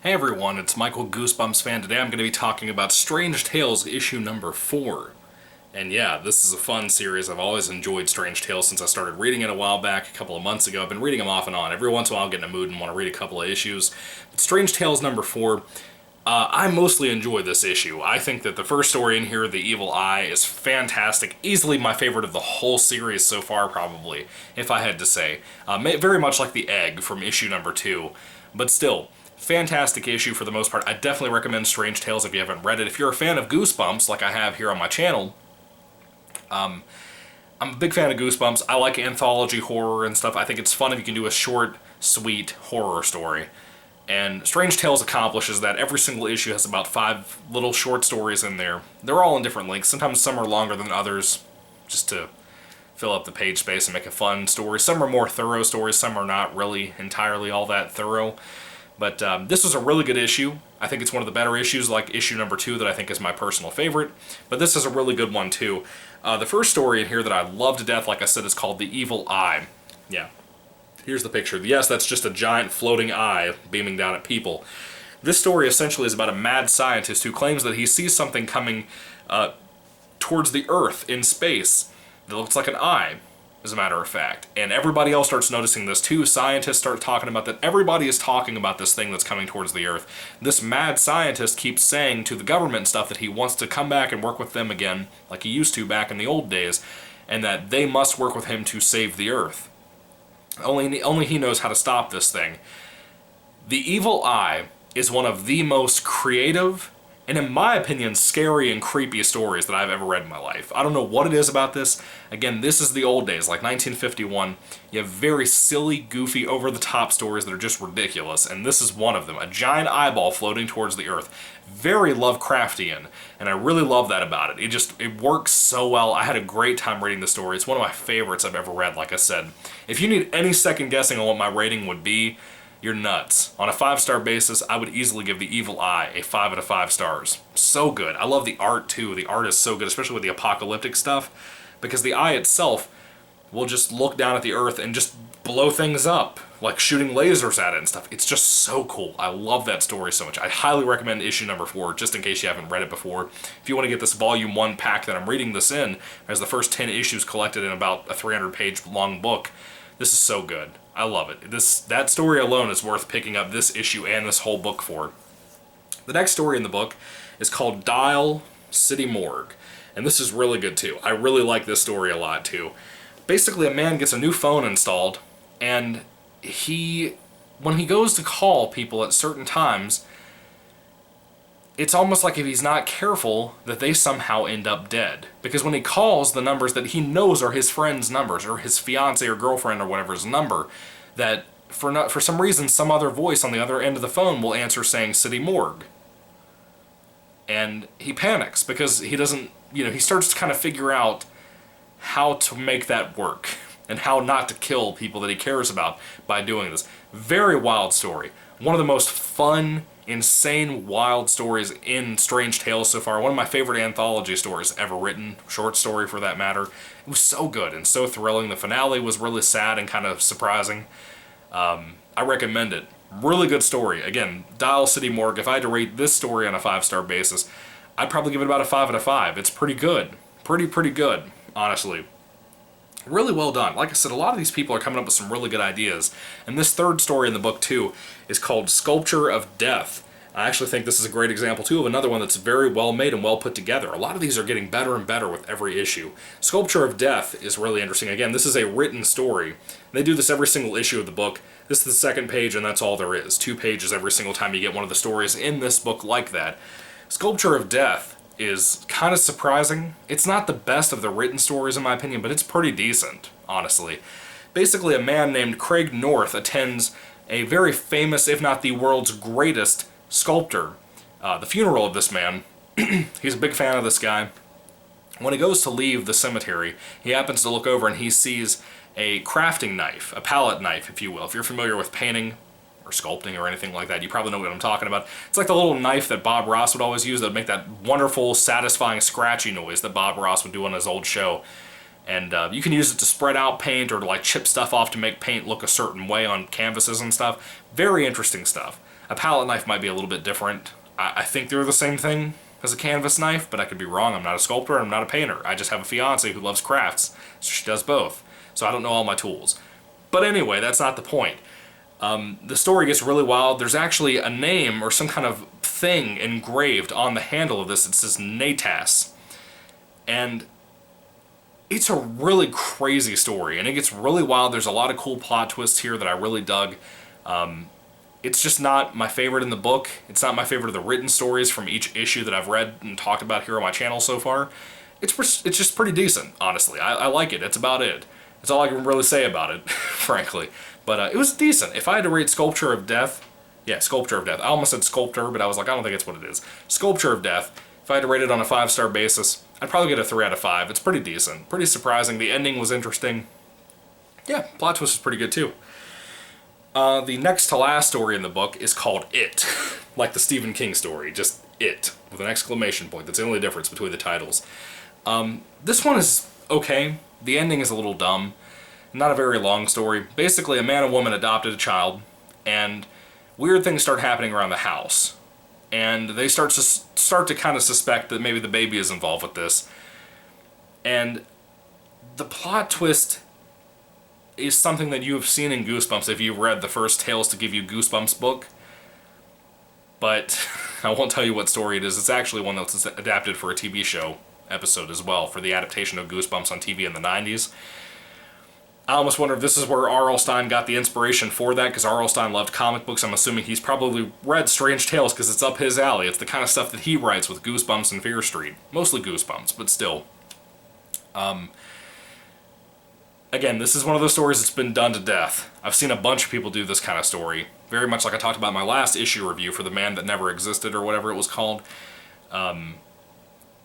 Hey everyone, it's Michael GoosebumpsFan. Today I'm going to be talking about Strange Tales issue number 4. And yeah, this is a fun series. I've always enjoyed Strange Tales since I started reading it a while back, a couple of months ago. I've been reading them off and on. Every once in a while I'll get in a mood and want to read a couple of issues. But Strange Tales number 4, I mostly enjoy this issue. I think that the first story in here, The Evil Eye, is fantastic. Easily my favorite of the whole series so far, probably, if I had to say. Very much like The Egg from issue number 2. But still, fantastic issue for the most part. I definitely recommend Strange Tales if you haven't read it. If you're a fan of Goosebumps, like I have here on my channel, I'm a big fan of Goosebumps. I like anthology horror and stuff. I think it's fun if you can do a short, sweet horror story. And Strange Tales accomplishes that. Every single issue has about 5 little short stories in there. They're all in different lengths. Sometimes some are longer than others, just to fill up the page space and make a fun story. Some are more thorough stories, some are not really entirely all that thorough. But this was a really good issue. I think it's one of the better issues, like issue number 2 that I think is my personal favorite. But this is a really good one too. The first story in here that I love to death, like I said, is called The Evil Eye. Yeah. Here's the picture. Yes, that's just a giant floating eye beaming down at people. This story essentially is about a mad scientist who claims that he sees something coming towards the Earth in space that looks like an eye, as a matter of fact. And everybody else starts noticing this too. Scientists start talking about that. Everybody is talking about this thing that's coming towards the Earth. This mad scientist keeps saying to the government and stuff that he wants to come back and work with them again, like he used to back in the old days, and that they must work with him to save the Earth. Only he knows how to stop this thing. The Evil Eye is one of the most creative and, in my opinion, scary and creepy stories that I've ever read in my life. I don't know what it is about this. Again, this is the old days, like 1951. You have very silly, goofy, over-the-top stories that are just ridiculous, and this is one of them. A giant eyeball floating towards the Earth. Very Lovecraftian, and I really love that about it. It works so well. I had a great time reading the story. It's one of my favorites I've ever read, like I said. If you need any second guessing on what my rating would be, you're nuts. On a 5-star basis, I would easily give The Evil Eye a 5 out of 5 stars. So good. I love the art too. The art is so good, especially with the apocalyptic stuff, because the eye itself will just look down at the Earth and just blow things up, like shooting lasers at it and stuff. It's just so cool. I love that story so much. I highly recommend issue number 4, just in case you haven't read it before. If you want to get this volume 1 pack that I'm reading this in, as the first 10 issues collected in about a 300-page long book, this is so good. I love it. That story alone is worth picking up this issue and this whole book for. The next story in the book is called Dial City Morgue, and this is really good too. I really like this story a lot too. Basically, a man gets a new phone installed, and when he goes to call people at certain times, it's almost like if he's not careful that they somehow end up dead. Because when he calls the numbers that he knows are his friend's numbers, or his fiance or girlfriend or whatever's number, that for some reason some other voice on the other end of the phone will answer saying City Morgue. And he panics because he doesn't, he starts to kind of figure out how to make that work and how not to kill people that he cares about by doing this. Very wild story. One of the most fun, insane, wild stories in Strange Tales so far. One of my favorite anthology stories ever written, short story for that matter. It was so good and so thrilling. The finale was really sad and kind of surprising. I recommend it. Really good story. Again, Dial City Morgue. If I had to rate this story on a 5-star basis, I'd probably give it about a 5 out of 5. It's pretty good. Pretty good, honestly. Really well done. Like I said, a lot of these people are coming up with some really good ideas. And this third story in the book, too, is called Sculpture of Death. I actually think this is a great example, too, of another one that's very well made and well put together. A lot of these are getting better and better with every issue. Sculpture of Death is really interesting. Again, this is a written story. They do this every single issue of the book. This is the second page, and that's all there is. 2 pages every single time you get one of the stories in this book like that. Sculpture of Death is kind of surprising. It's not the best of the written stories in my opinion, but it's pretty decent, honestly. Basically, a man named Craig North attends a very famous, if not the world's greatest, sculptor. The funeral of this man. He's a big fan of this guy. When he goes to leave the cemetery, he happens to look over and he sees a crafting knife, a palette knife, if you will. If you're familiar with painting or sculpting or anything like that, you probably know what I'm talking about. It's like the little knife that Bob Ross would always use that would make that wonderful, satisfying, scratchy noise that Bob Ross would do on his old show. And you can use it to spread out paint or to like chip stuff off to make paint look a certain way on canvases and stuff. Very interesting stuff. A palette knife might be a little bit different. I think they're the same thing as a canvas knife, but I could be wrong. I'm not a sculptor, I'm not a painter. I just have a fiance who loves crafts, so she does both. So I don't know all my tools. But anyway, that's not the point. The story gets really wild. There's actually a name or some kind of thing engraved on the handle of this. It says Natas. And it's a really crazy story, and it gets really wild. There's a lot of cool plot twists here that I really dug. It's just not my favorite in the book. It's not my favorite of the written stories from each issue that I've read and talked about here on my channel so far. It's just pretty decent, honestly. I like it. That's about it. That's all I can really say about it, frankly. But it was decent. If I had to rate Sculpture of Death, yeah, Sculpture of Death. I almost said Sculptor, but I was like, I don't think it's what it is. Sculpture of Death. If I had to rate it on a 5-star basis, I'd probably get a 3 out of 5. It's pretty decent. Pretty surprising. The ending was interesting. Yeah, plot twist is pretty good too. The next to last story in the book is called It. Like the Stephen King story, just It, with an exclamation point. That's the only difference between the titles. This one is okay. The ending is a little dumb. Not a very long story. Basically, a man and woman adopted a child, and weird things start happening around the house. And they start to kind of suspect that maybe the baby is involved with this. And the plot twist is something that you have seen in Goosebumps if you've read the first Tales to Give You Goosebumps book. But I won't tell you what story it is. It's actually one that's adapted for a TV show episode as well, for the adaptation of Goosebumps on TV in the 90s. I almost wonder if this is where R.L. Stine got the inspiration for that, because R.L. Stine loved comic books. I'm assuming he's probably read Strange Tales because it's up his alley. It's the kind of stuff that he writes with Goosebumps and Fear Street. Mostly Goosebumps, but still. Again, this is one of those stories that's been done to death. I've seen a bunch of people do this kind of story. Very much like I talked about in my last issue review for The Man That Never Existed, or whatever it was called.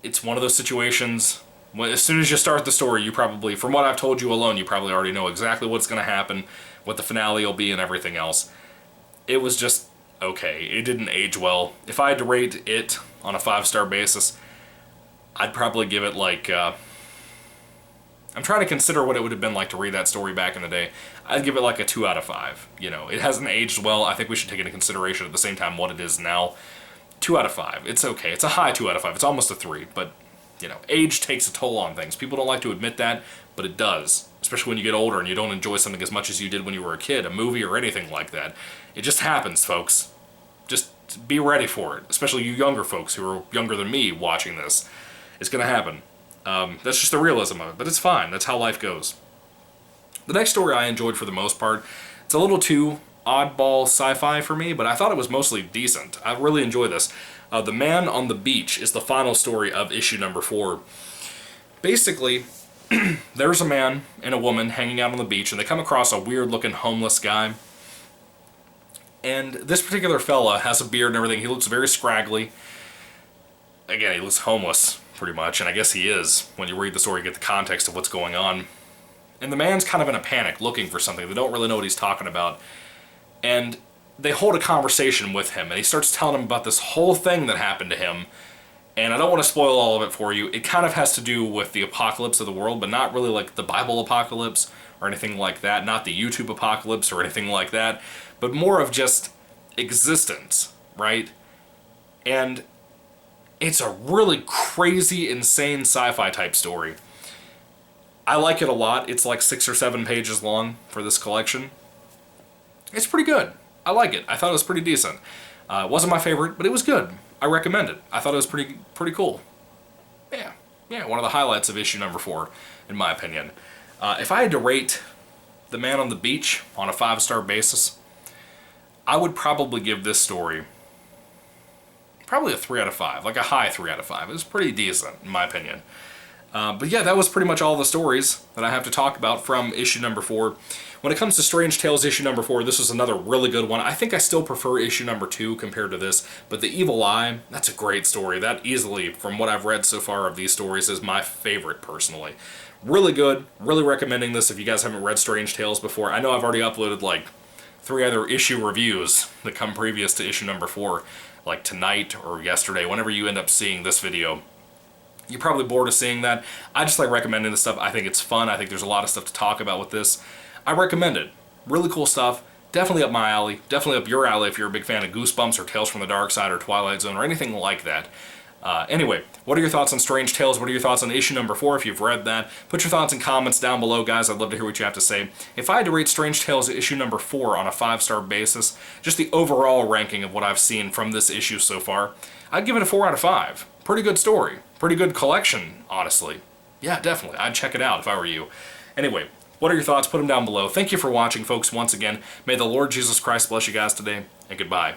It's one of those situations. As soon as you start the story, you probably, from what I've told you alone, you probably already know exactly what's going to happen, what the finale will be, and everything else. It was just okay. It didn't age well. If I had to rate it on a 5-star basis, I'd probably give it like... I'm trying to consider what it would have been like to read that story back in the day. I'd give it like a 2 out of 5. You know, it hasn't aged well. I think we should take into consideration at the same time what it is now. 2 out of 5. It's okay. It's a high 2 out of 5. It's almost a 3, but... You know, age takes a toll on things. People don't like to admit that, but it does. Especially when you get older and you don't enjoy something as much as you did when you were a kid, a movie or anything like that. It just happens, folks. Just be ready for it. Especially you younger folks who are younger than me watching this. It's going to happen. That's just the realism of it, but it's fine. That's how life goes. The next story I enjoyed for the most part. It's a little too oddball sci-fi for me, but I thought it was mostly decent. I really enjoy this. The Man on the Beach is the final story of issue number 4. Basically, there's a man and a woman hanging out on the beach, and they come across a weird-looking homeless guy. And this particular fella has a beard and everything. He looks very scraggly. Again, he looks homeless, pretty much, and I guess he is. When you read the story, you get the context of what's going on. And the man's kind of in a panic, looking for something. They don't really know what he's talking about. And they hold a conversation with him, and he starts telling them about this whole thing that happened to him. And I don't want to spoil all of it for you. It kind of has to do with the apocalypse of the world, but not really like the Bible apocalypse or anything like that. Not the YouTube apocalypse or anything like that. But more of just existence, right? And it's a really crazy, insane sci-fi type story. I like it a lot. It's like 6 or 7 pages long for this collection. It's pretty good. I like it. I thought it was pretty decent. It wasn't my favorite, but it was good. I recommend it. I thought it was pretty cool. Yeah, one of the highlights of issue number 4, in my opinion. If I had to rate The Man on the Beach on a 5-star basis, I would probably give this story probably a 3 out of 5, like a high 3 out of 5. It was pretty decent, in my opinion. But yeah, that was pretty much all the stories that I have to talk about from issue number 4. When it comes to Strange Tales issue number 4, this was another really good one. I think I still prefer issue number 2 compared to this, but The Evil Eye, that's a great story. That easily, from what I've read so far of these stories, is my favorite, personally. Really good, really recommending this if you guys haven't read Strange Tales before. I know I've already uploaded like 3 other issue reviews that come previous to issue number 4, like tonight or yesterday, whenever you end up seeing this video. You're probably bored of seeing that. I just like recommending this stuff. I think it's fun. I think there's a lot of stuff to talk about with this. I recommend it. Really cool stuff. Definitely up my alley. Definitely up your alley if you're a big fan of Goosebumps or Tales from the Dark Side or Twilight Zone or anything like that. Anyway, what are your thoughts on Strange Tales? What are your thoughts on issue number 4 if you've read that? Put your thoughts in comments down below, guys. I'd love to hear what you have to say. If I had to rate Strange Tales issue number 4 on a 5-star basis, just the overall ranking of what I've seen from this issue so far, I'd give it a 4 out of 5. Pretty good story. Pretty good collection, honestly. Yeah, definitely. I'd check it out if I were you. Anyway, what are your thoughts? Put them down below. Thank you for watching, folks, once again. May the Lord Jesus Christ bless you guys today, and goodbye.